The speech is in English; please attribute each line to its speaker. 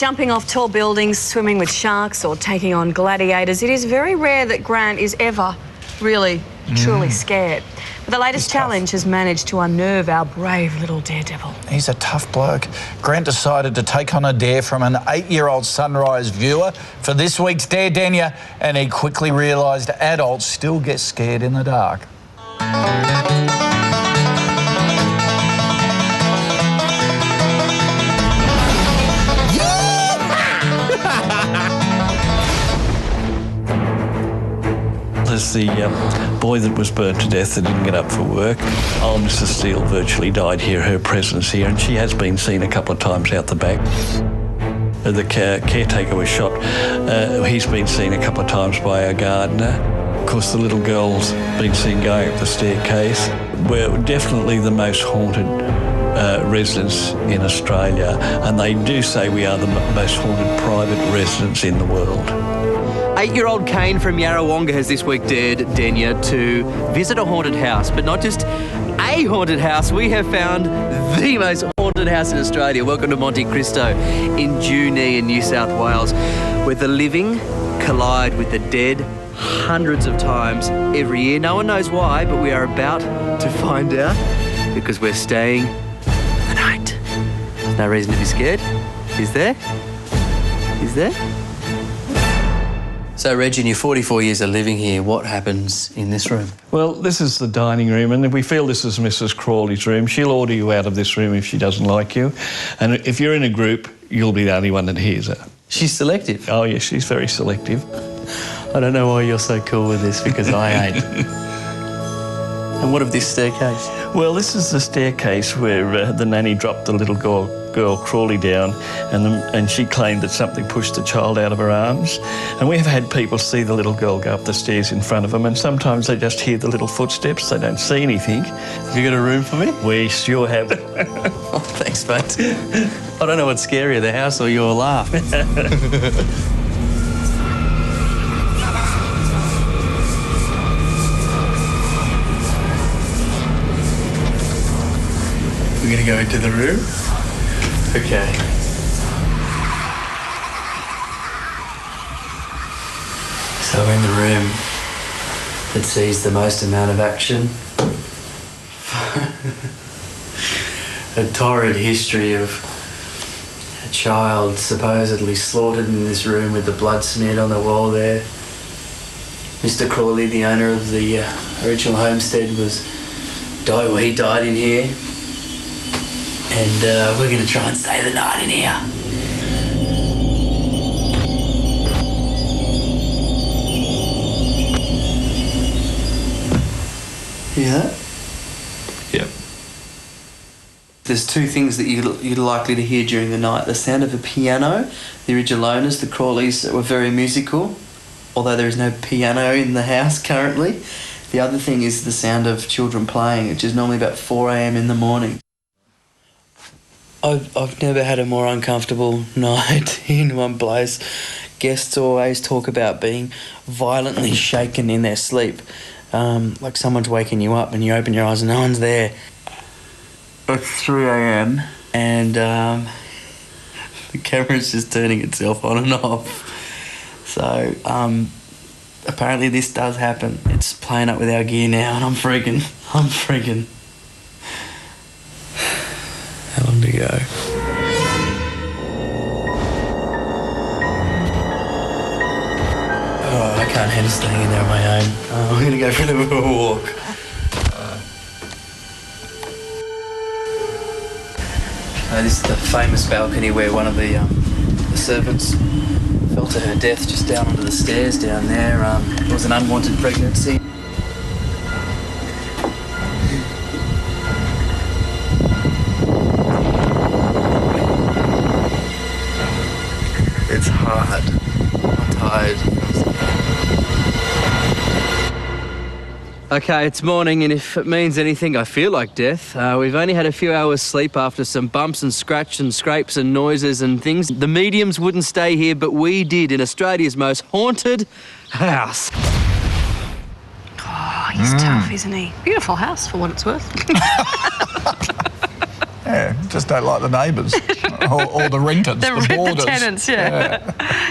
Speaker 1: Jumping off tall buildings, swimming with sharks or taking on gladiators, it is very rare that Grant is ever really, truly scared. But the latest challenge has managed to unnerve our brave little daredevil.
Speaker 2: He's a tough bloke. Grant decided to take on a dare from an 8-year-old Sunrise viewer for this week's Dare Denia, and he quickly realised adults still get scared in the dark.
Speaker 3: There's the boy that was burnt to death that didn't get up for work. Old Mrs. Steele virtually died here, her presence here, and she has been seen a couple of times out the back. The caretaker was shot. He's been seen a couple of times by our gardener. Of course, the little girl's been seen going up the staircase. We're definitely the most haunted residence in Australia, and they do say we are the most haunted private residence in the world.
Speaker 4: 8-year-old Kane from Yarrawonga has this week dared Denia to visit a haunted house, but not just a haunted house. We have found the most haunted house in Australia. Welcome to Monte Cristo in Junee in New South Wales, where the living collide with the dead hundreds of times every year. No one knows why, but we are about to find out because we're staying the night. There's no reason to be scared, is there? Is there? So, Reg, in your 44 years of living here, what happens in this room?
Speaker 3: Well, this is the dining room, and we feel this is Mrs. Crawley's room. She'll order you out of this room if she doesn't like you. And if you're in a group, you'll be the only one that hears her.
Speaker 4: She's selective?
Speaker 3: Oh, yes, she's very selective.
Speaker 4: I don't know why you're so cool with this, because I ain't. And what of this staircase?
Speaker 3: Well, this is the staircase where the nanny dropped the little girl Crawley down, and she claimed that something pushed the child out of her arms. And we have had people see the little girl go up the stairs in front of them, and sometimes they just hear the little footsteps. They don't see anything.
Speaker 4: Have you got a room for me?
Speaker 3: We sure have.
Speaker 4: Oh, thanks, mate. I don't know what's scarier, the house or your laugh. We're going to go into the room? Okay. So we're in the room that sees the most amount of action. A torrid history of a child supposedly slaughtered in this room with the blood smeared on the wall there. Mr. Crawley, the owner of the original homestead, he died in here. And we're going to try and stay the night in here. Hear that?
Speaker 3: Yep.
Speaker 4: There's two things that you're likely to hear during the night. The sound of a piano. The original owners, the Crawleys, were very musical, although there is no piano in the house currently. The other thing is the sound of children playing, which is normally about 4 a.m. in the morning. I've never had a more uncomfortable night in one place. Guests always talk about being violently shaken in their sleep, like someone's waking you up and you open your eyes and no one's there. It's 3 a.m. and the camera's just turning itself on and off. So apparently this does happen. It's playing up with our gear now and I'm freaking. How long to go? Oh, I can't handle staying in there on my own. I'm going to go for a little bit of a walk. This is the famous balcony where one of the servants fell to her death just down onto the stairs down there. It was an unwanted pregnancy. It's hard. I'm tired. Okay, it's morning, and if it means anything, I feel like death. We've only had a few hours sleep after some bumps and scratch and scrapes and noises and things. The mediums wouldn't stay here, but we did in Australia's most haunted house.
Speaker 1: Oh, he's tough, isn't he? Beautiful house, for what it's worth.
Speaker 2: Yeah, just don't like the neighbours or the renters, the boarders.
Speaker 1: The tenants, yeah.